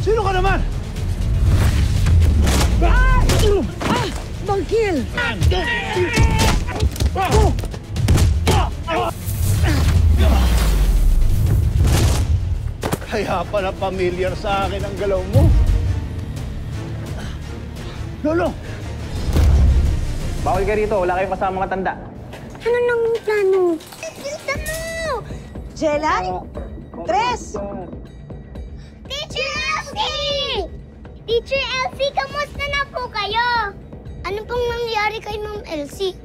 Sino ka naman? Bangkil! Kaya pala familiar sa akin ang galaw mo. Lolo! Bawal ka rito. Wala kayong kasama matanda. Ano nang plano? Silta mo! Jelay? Tres! Teacher Elsie! Teacher Elsie, kamusta na po kayo? Ano pong nangyari kay Ma'am Elsie?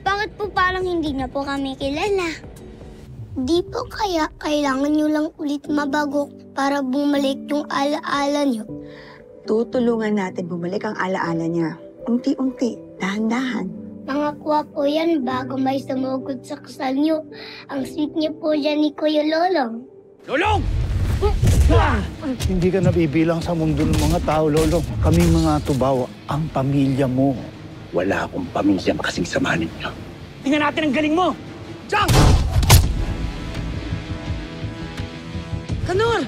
Bakit po parang hindi na po kami kilala? Di po kaya kailangan nyo lang ulit mabago para bumalik yung alaala nyo? Tutulungan natin bumalik ang alaala niya. Unti-unti, dahan-dahan. Nakakuha po yan bago may sumugod sa kasal nyo. Ang sweet niyo po dyan ni Kuya Lolong. Lolong! Hindi ka nabibilang sa mundo ng mga tao, Lolong. Kami mga tubaw, ang pamilya mo. Wala akong pamilya makasing samahan ninyo. Tingnan natin ang galing mo! Jang! Kanor!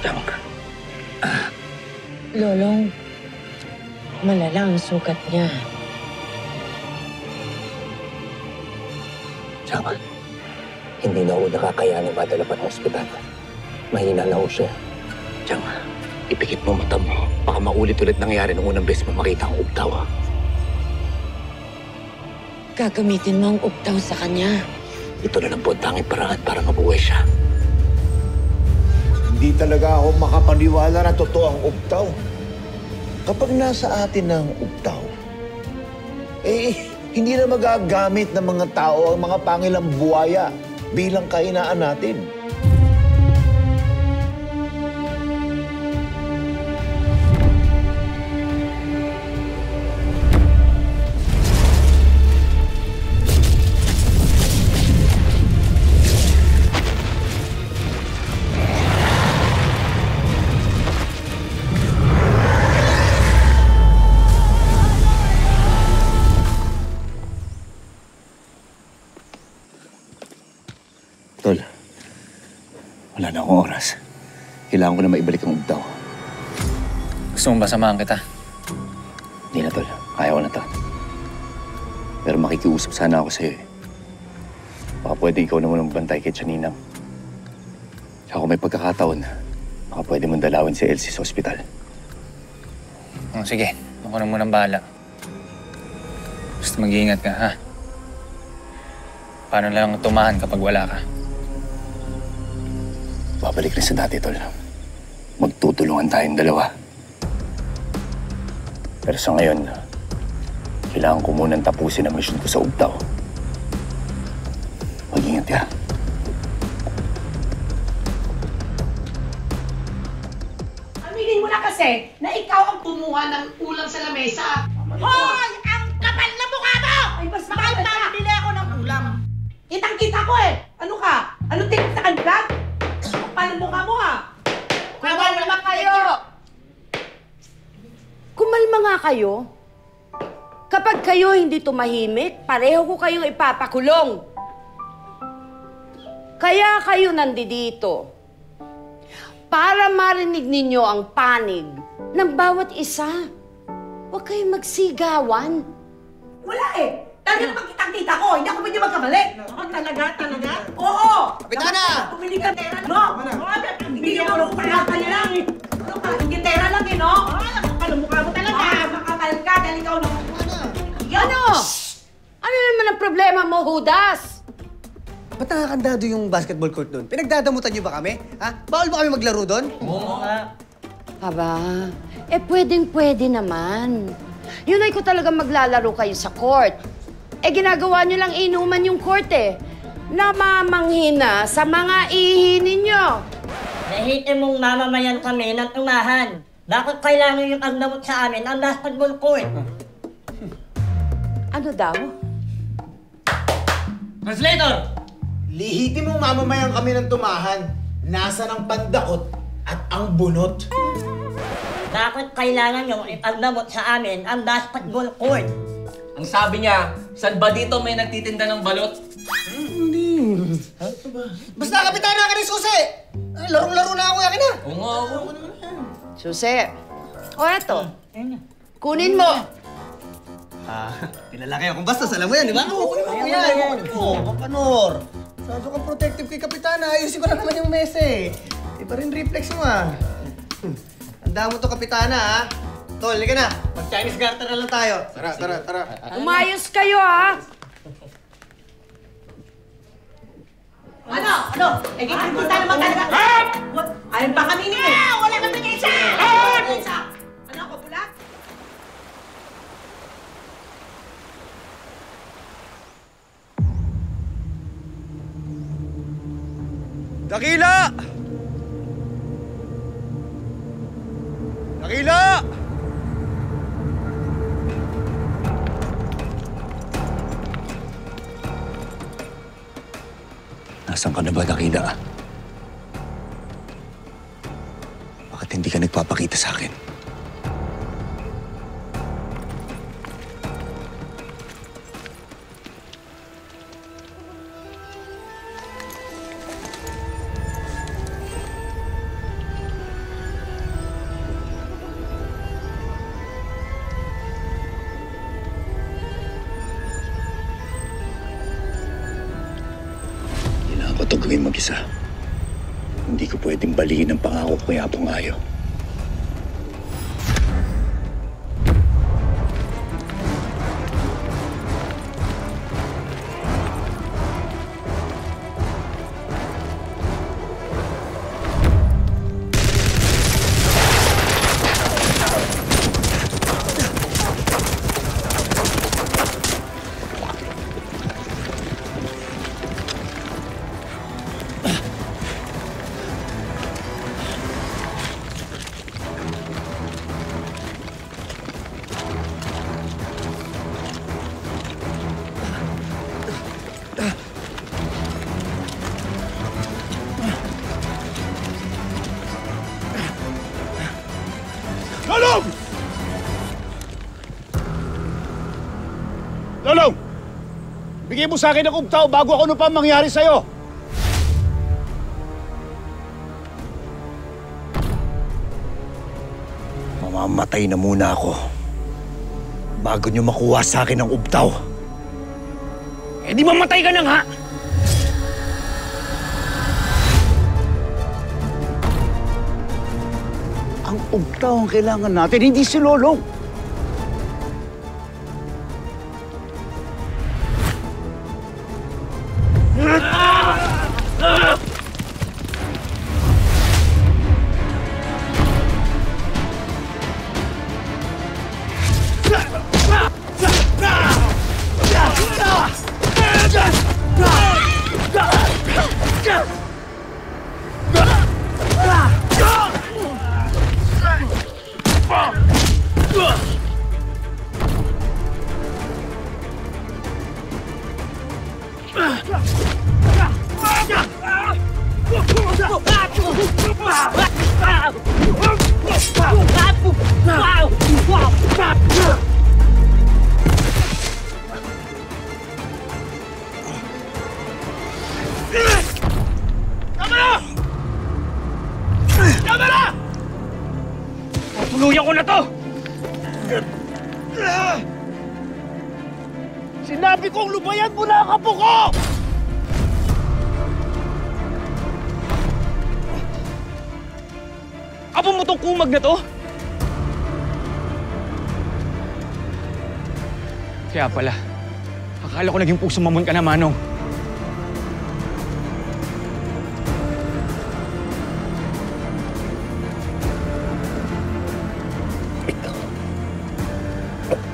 Tama ka. Lolong, malala ang sugat niya. Tama. Hindi na ako nakakayanin madala pa ng ospital. Mahina na ako siya. Tama. Ipikit mo mata mo. Baka maulit-ulit nangyari nung unang beses mo makita ang ubtaw. Gagamitin mo ang ubtaw sa kanya. Ito na lang po ang tanging paraan para mabuhay siya. Hindi talaga ako makapaniwala na totoo ang ubtaw. Kapag nasa atin ang ubtaw, hindi na magagamit ng mga tao ang mga pangilang buwaya bilang kainaan natin. Tol, wala na akong oras. Kailangan ko na maibalik ang ubtaw. Gusto mo ba samahan kita? Hindi na, Tol. Kaya ko na to. Pero makikiusap sana ako sa'yo eh. Baka pwede ikaw na munang bantay kay Chaninang. Tsaka kung may pagkakataon, baka pwede mong dalawin si Elsie sa ospital. Sige, ako na munang bahala. Basta mag-iingat ka, ha? Paano lang tumahan kapag wala ka? Babalik rin sa dati, Tol. Magtutulungan tayong dalawa. Pero sa ngayon, kailangan ko munang tapusin ang mission ko sa ubtaw. Mag-ingat ka. Aminin mo na kasi na ikaw ang kumuha ng ulam sa lamesa. Hoy! Ang kapal na mukha mo! Ay, mas bakit nakabili ako ng ulam? Kitang-kita ko eh! Ano ka? Ano tingin sa kanila? Kapal na mukha mo ha? Kumalma kayo! Kumalma nga kayo. Kapag kayo hindi tumahimik, pareho ko kayong ipapakulong. Kaya kayo nandito para marinig ninyo ang panig ng bawat isa. Huwag kayong magsigawan. Wala eh! Talaga naman kitang-kita ko! Hindi ako pwede magkamali! Talaga? Oo! Kapitana! Pumili ka tera, no? Hindi ako kumahata niya lang eh! Ano ka? Hindi tera lang eh, no? Ano mukha mo talaga? Makapal ka dahil ikaw naman. Ano? Ano naman ang problema mo, Judas? Ba't nakakandado yung basketball court doon? Pinagdadamutan niyo ba kami? Ha? Bawal ba kami maglaro doon? Oo nga. Aba, pwedeng-pwede naman. Yun ay ko talaga maglalaro kayo sa court. Ginagawa nyo lang inuman yung court eh. Namamanghina sa mga ihi ninyo. Nahitin mong mamamayan kami ng umahan. Bakit kailangan yung agdamot sa amin ang basketball court? Ano daw? Translator! Lihitin mo mamamayan kami ng tumahan. Nasa ng pandakot at ang bunot. Bakit kailangan yung ipagdamot sa amin ang basketball court? Ang sabi niya, saan ba dito may nagtitinda ng balot? Basta kapitana ka rin, Susi! Larong-laro na ako, yakin na! Oo nga ako. Susi. O eto. Kunin mo. Pinalaki akong bastos, alam mo yan, di ba? Oo, kunin mo yan. Oo, Papanor. Masyado kang protective kay kapitana. Ayusin ko na naman yung mesa eh. Iba rin reflex mo ah. Handa mo to, kapitana ha. Tol, liga na. Mag-Chinese garter na lang tayo. Tara. Umayos kayo, ha? Ano? Eh, kita naman talaga. Ayun pa kami ni wala kami ng isa! Ano ako, bulat? Dakila! Dakila! Nasaan ka na ba, Dakila? Bakit hindi ka nagpapakita sa akin? Kailangan ko ito gawin mag-isa. Hindi ko pwedeng baliin ang pangako ko kay Apong Ayo. Lolong! Lolong! Bigay mo sa akin ang ubtaw bago ano pa mangyari sa'yo. Mamamatay na muna ako bago niyo makuha sa akin ang ubtaw. Eh di mamatay ka na nga! Ang ubtaw ang kailangan natin, hindi si Lolong. Tuluyan ko na to! Sinabi kong lubayan mo na ang apo ko! Apo mo tong kumag na to? Kaya pala, akala ko naging puso mamon ka na, Manong.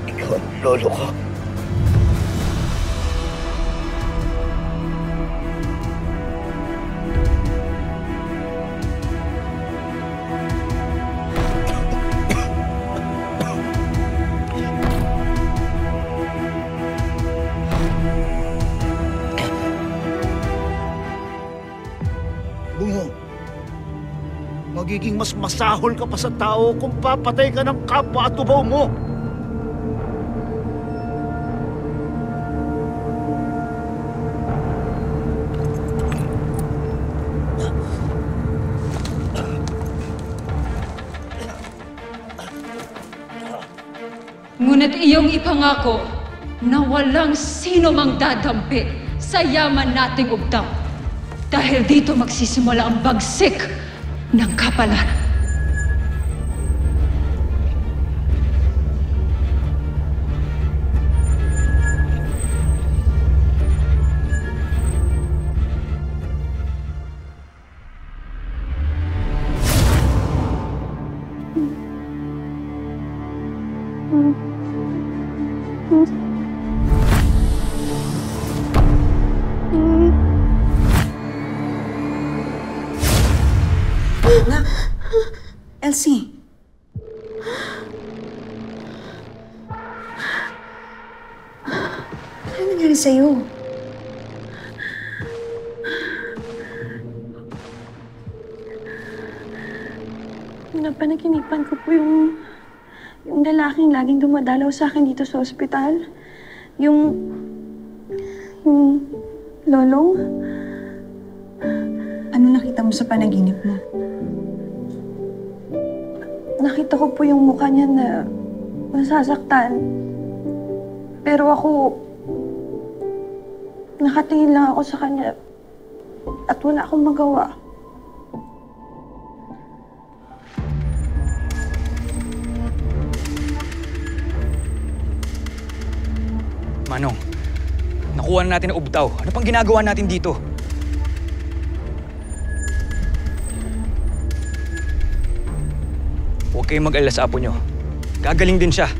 Ikaw ang lolo ko. Bungo, magiging mas masahol ka pa sa tao kung papatay ka ng kapwa at tubaw mo. Ngunit iyong ipangako na walang sino mang dadampi sa yaman nating Ugtao. Dahil dito magsisimula ang bagsik ng kapalaran. Nak, Elsie. Ano nangyari sa'yo? Napanaginipan ko po yung lalaking laging dumadalaw sa akin dito sa ospital. Yung lolong. Ano nakita mo sa panaginip mo? Nakita ko po yung mukha niya na nasasaktan. Pero ako, nakatingin lang ako sa kanya at wala akong magawa. Manong, nakuha na natin ang Ugtao. Ano pang ginagawa natin dito? Huwag kayong mag-alala sa apo nyo. Gagaling din siya.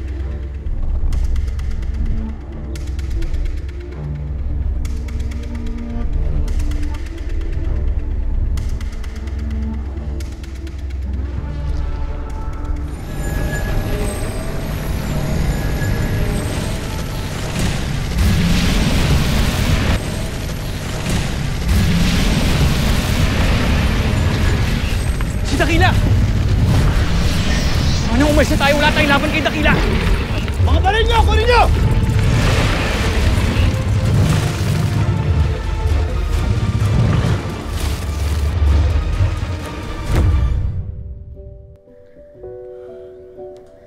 Si Dakila! Manong, umalis na tayo. Wala tayong laban kay Dakila. Mga baril nyo! Kunin nyo!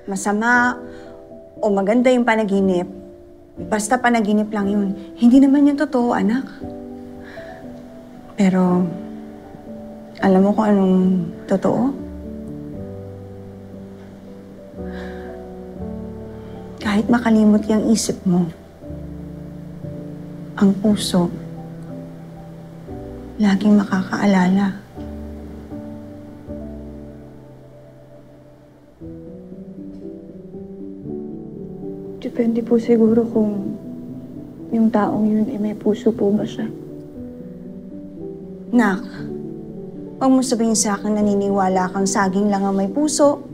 Masama o maganda yung panaginip, basta panaginip lang yun. Hindi naman yung totoo, anak. Pero, alam mo kung anong totoo? Kahit makalimot yung isip mo, ang puso, laging makakaalala. Depende po siguro kung yung taong yun ay may puso po ba siya. Nak, huwag mo sabihin sa akin naniniwala kang saging lang ang may puso.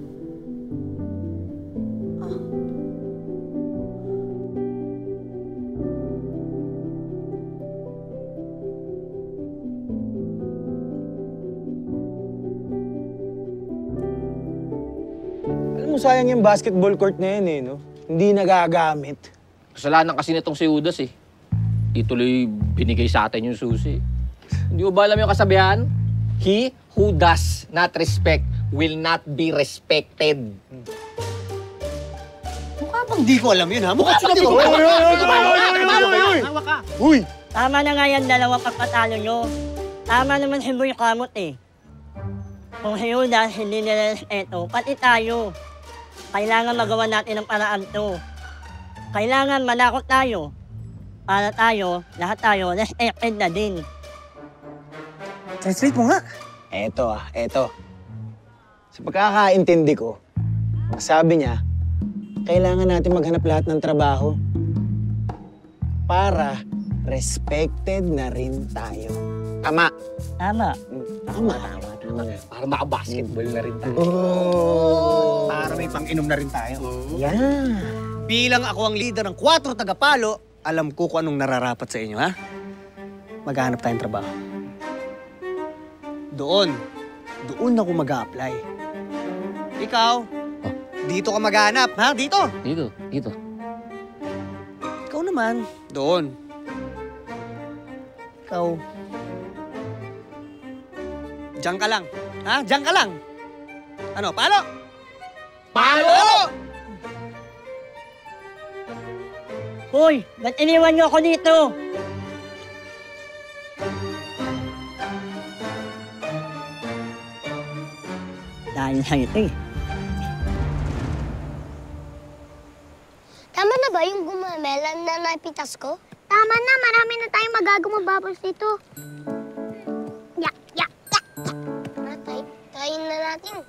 Alam mo, sayang yung basketball court na yan eh, no? Hindi nagagamit. Kasalanan kasi nitong si Judas eh. Ituloy binigay sa atin yung susi. Hindi mo ba alam yung kasabihan? He who does not respect will not be respected. Mukha bang di ko alam yun, ha? Mukha bang di ko alam yun? Hawa ka. Uy! Tama na nga yan, dalawa pagpatalo nyo. Tama naman si Boy Kamot eh. Kung si Judas hindi nirespeto, pati tayo. Kailangan magawa natin ang paraan to. Kailangan manakot tayo. Para tayo, lahat tayo, respected na din. Translate mo nga. Eto. Sa pagkakaintindi ko, sabi niya, kailangan natin maghanap lahat ng trabaho para respected na rin tayo. Tama. Tama. Tama. Para makabasketball na rin tayo. Oh. Para may pang-inom na rin tayo. Yeah. Bilang ako ang leader ng 4 tagapalo, alam ko kung anong nararapat sa inyo, ha? Maghahanap tayong trabaho. Doon ako mag-a-apply. Ikaw, dito ka maghanap, ha? Dito. Dito. Ikaw naman, doon. Ikaw. Diyan ka lang. Ha? Diyan ka lang. Ano, palo? Palo! Hoy, ba't iniwan niyo ako dito? Dahil sa ito eh. Tama na ba yung gumamelan na napitas ko? Tama na, marami na tayong magagawang bubbles dito. Ya. Tayin na natin.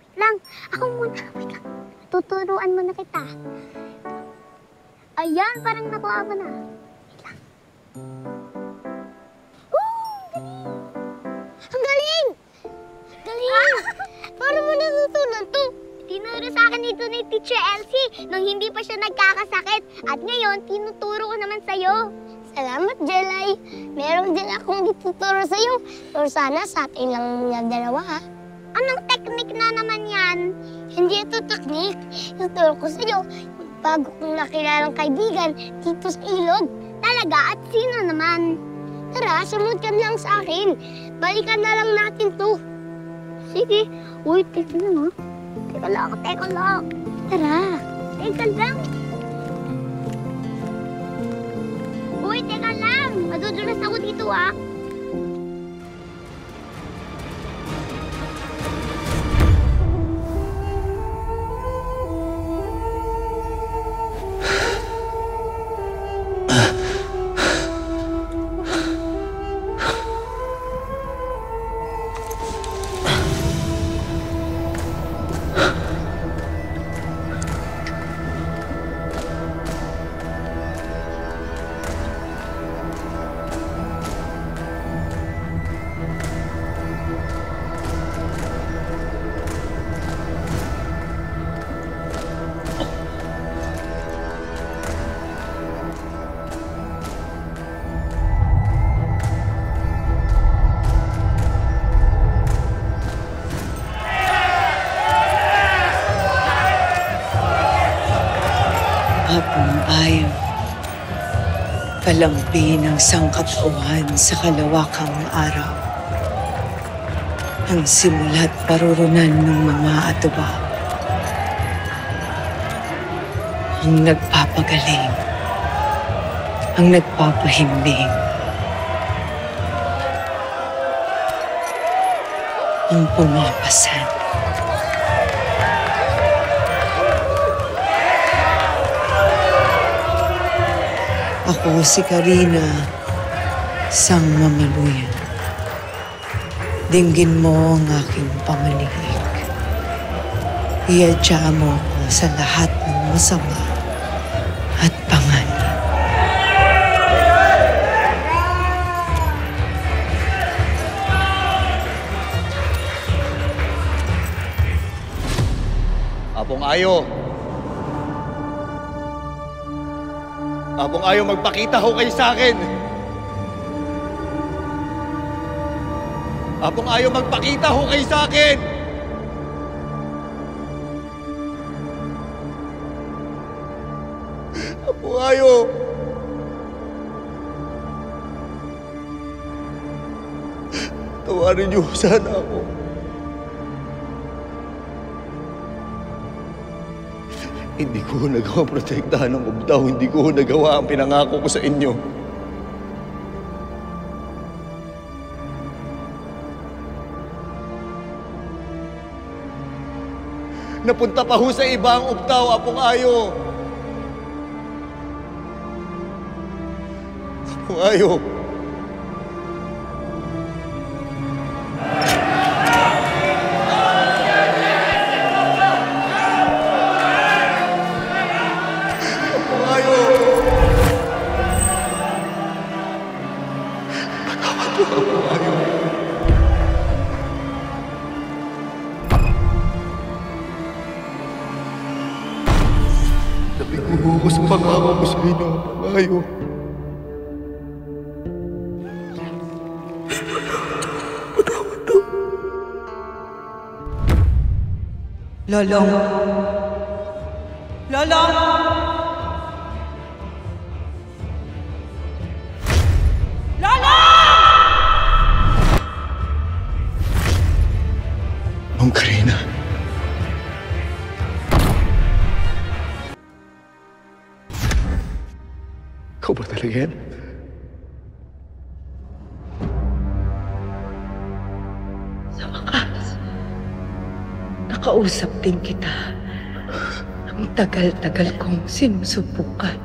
Wait lang, ako muna. Wait lang. Tuturuan mo na kita. Ayan, parang nakuha mo na. Wait lang. Ang galing! Galing! Paano mo natutunan to? Tinuro sa akin ito ni Teacher Elsie nung hindi pa siya nagkakasakit. At ngayon, tinuturo ko naman sa'yo. Salamat, Jelay. Meron din akong ituturo sa'yo. Pero sana sa atin lang muna dalawa, ha? Anong technique na naman yan? Hindi ito technique. Ituturo ko sa'yo. Bago kong nakilalang kaibigan dito sa ilog. Talaga, at sino naman? Tara, sumunod ka lang sa akin. Balikan na lang natin to. Sige. Uy, teka lang, ha? Teka lang. Tara, teka lang. Uy, teka lang. Madudulas ako dito, ah. Hapong ayaw, kalampi ng sangkatauhan sa kalawakang araw. Ang simula't parurunan ng mga atuba. Ang nagpapagaling, ang nagpapahimbing. Ang pumapasan. Ako si Karina, sang mamaluyan. Dinggin mo ang aking pamaliig. Iadya mo ko sa lahat ng masama at panganib. Apong Ayo! Apong Ayo, magpakita ho kayo sa akin! Apong Ayo, magpakita ho kayo sa akin! Apong Ayo! Tawarin niyo sana ako. Hindi ko nagawa protektahan ng ubdaw. Hindi ko nagawa ang pinangako ko sa inyo. Napunta pa ho sa iba ang ubdaw, Apong Ayo. Apong Ayo. Nabigo ko sa pangako ko sa inyo, Apong Ayo. Lolong! Lolong! Ma'am Karina. Ikaw ba talaga yan? Sa wakas, nakausap din kita. Ang tagal-tagal kong sinusubukan.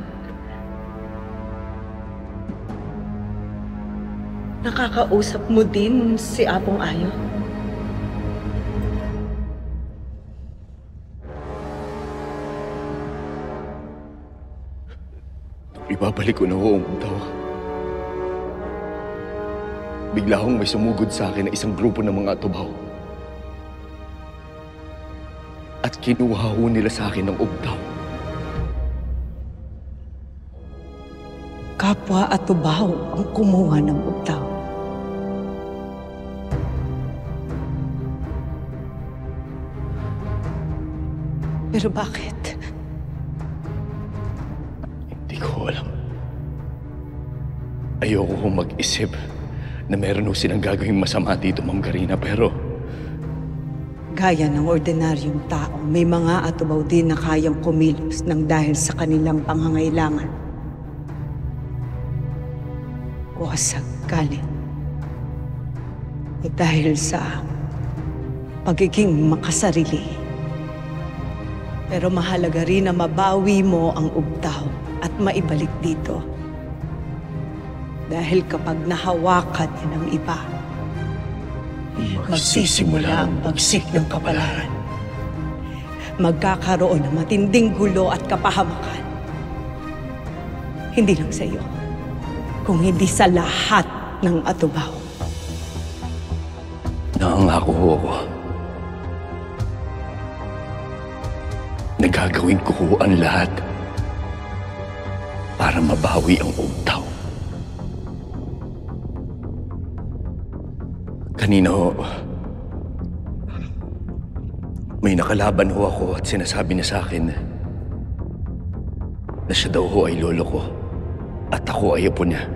Nakakausap mo din si Apong Ayo? Ibabalik ko na ho ang Ubtaw. Bigla hong may sumugod sa akin na isang grupo ng mga tubaw. At kinuha ho nila sa akin ng Ubtaw. Kapwa at tubaw ang kumuha ng Ubtaw. Pero bakit? Hindi ko alam. Ayoko kong mag-isip na meron ho silang gagawing masama dito, Ma'am Karina, pero... Gaya ng ordinaryong tao, may mga atubaw din na kayang kumilos ng dahil sa kanilang pangangailangan. O sa galit. O dahil sa pagiging makasarili. Pero mahalaga rin na mabawi mo ang Ubtaw at maibalik dito. Dahil kapag nahawakan niya ng iba, magsisimula ang pagsik ng kapalaran. Magkakaroon ng matinding gulo at kapahamakan. Hindi lang sa iyo, kung hindi sa lahat ng atubaw. Nangangako ho ako. Nagagawin ko ho ang lahat para mabawi ang Ubtaw. Kanina ho, may nakalaban ho ako at sinasabi niya sa akin na siya daw ho ay lolo ko at ako ay apo niya.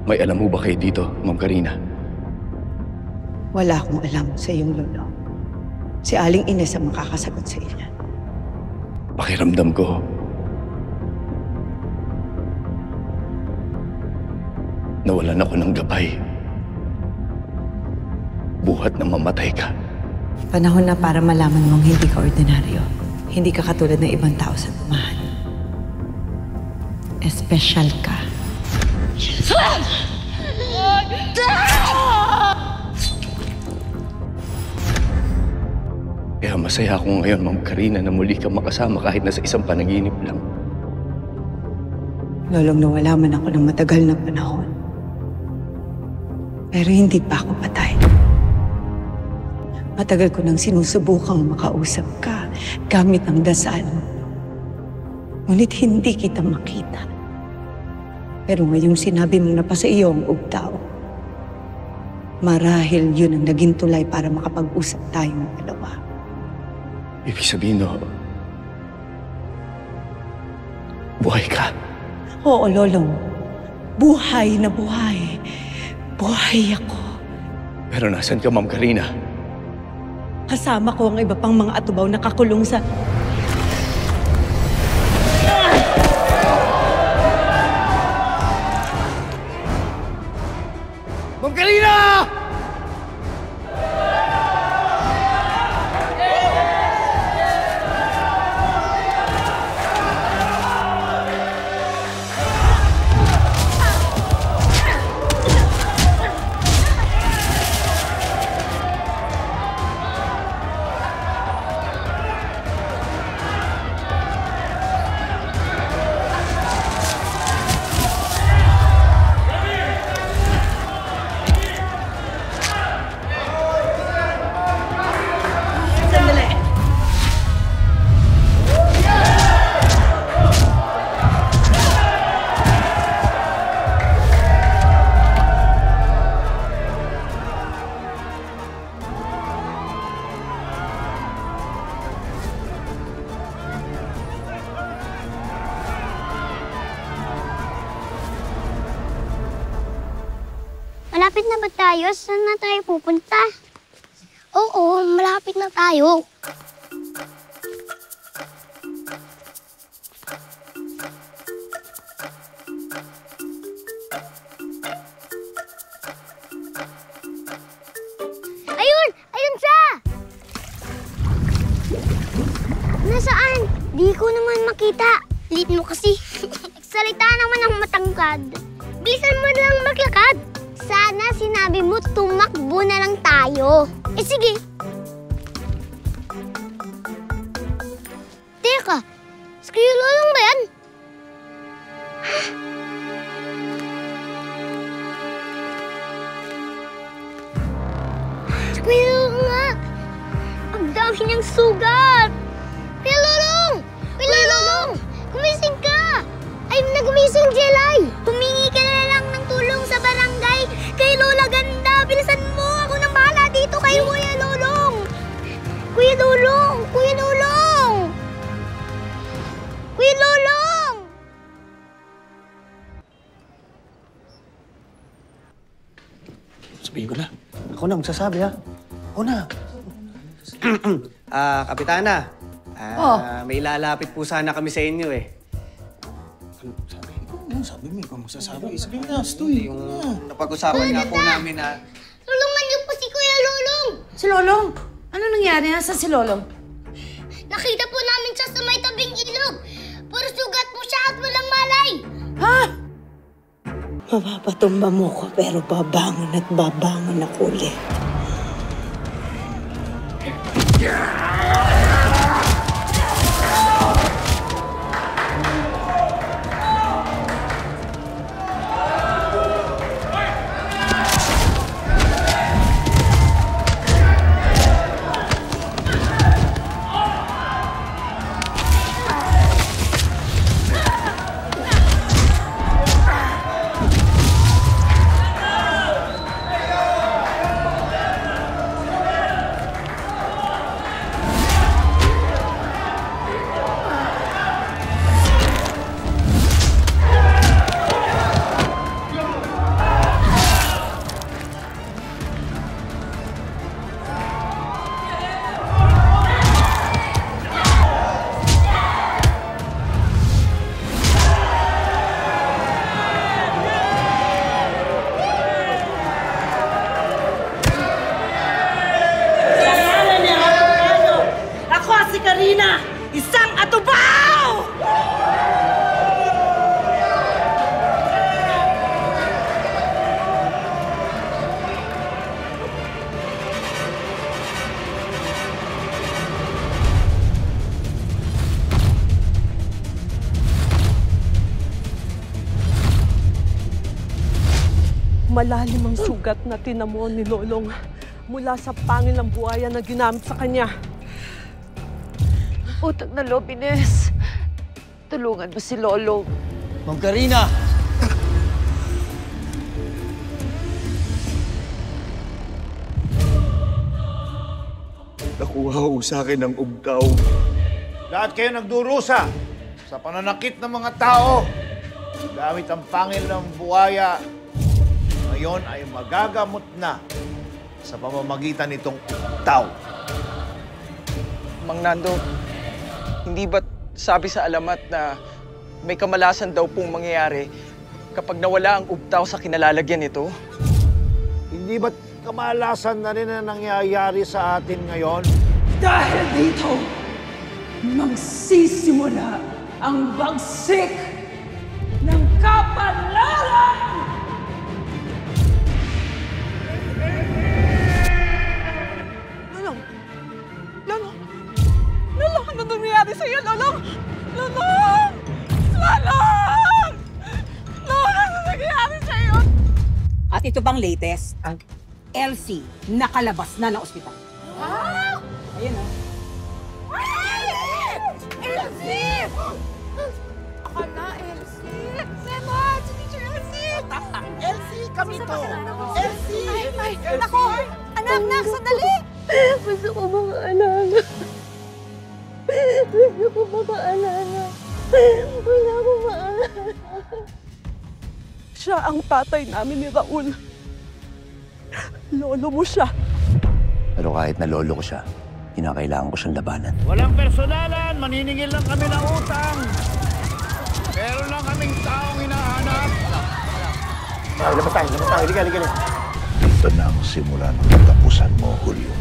May alam mo ba kayo dito, Ma'am Karina? Wala akong alam sa iyong lolo. Si Aling Ines ang makakasagot sa iyo. Pakiramdam ko, nawalan ako ng gabay. Buhat na mamatay ka. Panahon na para malaman mong hindi ka ordinaryo. Hindi ka katulad ng ibang tao sa tumahan. Espesyal ka. Kaya masaya ako ngayon, Ma'am Karina, na muli kang makasama kahit nasa isang panaginip lang. Lolong nawala man ako ng matagal na panahon. Pero hindi pa ako patay. Matagal ko nang sinusubukang makausap ka gamit ang dasal. Ngunit hindi kita makita. Pero ngayong sinabi mong napasa iyo ang Ubtaw, marahil yun ang naging tulay para makapag-usap tayong dalawa. Ibig sabihin, no, buhay ka. Oo, Lolong. Buhay na buhay. Buhay ako. Pero nasan ka, Ma'am Karina? Kasama ko ang iba pang mga atubaw na nakakulong sa... Ma'am Karina! Malapit na ba tayo? Saan na tayo pupunta? Oo, malapit na tayo. makita. Lit mo kasi. Salita naman ng matangkad. Bisan mo lang maglakad. Sana sinabi mo tumakbo na lang tayo. Eh sige. Teka, si Kuya Lolong ba yan? Si Kuya Lolong nga. Ang dami niyang sugat. Kuya Lolong! Kuya Lolong! Gumising ka! Ay, nagumising, Jelay! Humingi ka na lang ng tulong sa barangay kay Lola Ganda. Bilisan mo! Ako nang bahala dito kay Kuya Lolong! Kuya Lolong! Kuya Lolong! Kuya Lolong! Sabihin ko na. Ako na magsasabi, ha? Ako na. Kapitana. May lalapit po sana kami sa inyo, eh. Sabi mo, ikaw magsasabi. Sabi mo na, Stoy. Yung napag-usapan nga po namin na... Tulungan niyo po si Kuya Lolong! Si Lolong? Ano nangyari? Nasaan si Lolong? Nakita po namin siya sa may tabing ilog. Puro sugat po siya at walang malay. Ha? Mapapatumba mo ko pero babangon at babangon ako ulit. Isang atubaw! Malalim ang sugat na tinamo ni Lolong mula sa pangil ng buhaya na ginamit sa kanya. Utang na loob, Ines. Tulungan mo si Lolo. Ma'am Karina! Nakuha ko sa akin ng ubdaw. Lahat kayo nagdurusa sa pananakit ng mga tao. Gamit ang pangil ng buhaya, ngayon ay magagamot na sa pamamagitan nitong ubdaw. Mang Nando, hindi ba't sabi sa alamat na may kamalasan daw pong mangyayari kapag nawala ang ubtaw sa kinalalagyan nito? Hindi ba't kamalasan na rin na nangyayari sa atin ngayon? Dahil dito, magsisimula ang bagsik ng kapalaran! Lolong! Lolong! Lolong! Ano nangyayari sa'yo, Lolong? Lolong! Lolong! Lolong! Ano nangyayari sa'yo? At ito bang latest? Elsie, nakalabas na ng ospital. Wow! Ayun o. Elsie! Akala, Elsie! Semon! Si Teacher Elsie! Elsie, kami to! Elsie! Ay, nako! Anak, sandali! Gusto ko makaalala. Gusto ko makaalala. Wala ko maalala. Siya ang tatay namin ni Raul. Lolo mo siya. Pero kahit na lolo ko siya, kinakailangan ko siyang labanan. Walang personalan, maniningil lang kami ng utang. Meron lang kaming taong hinahanap. Labas tayo. Liga. Ito na ang simula ng katapusan mo, Julio.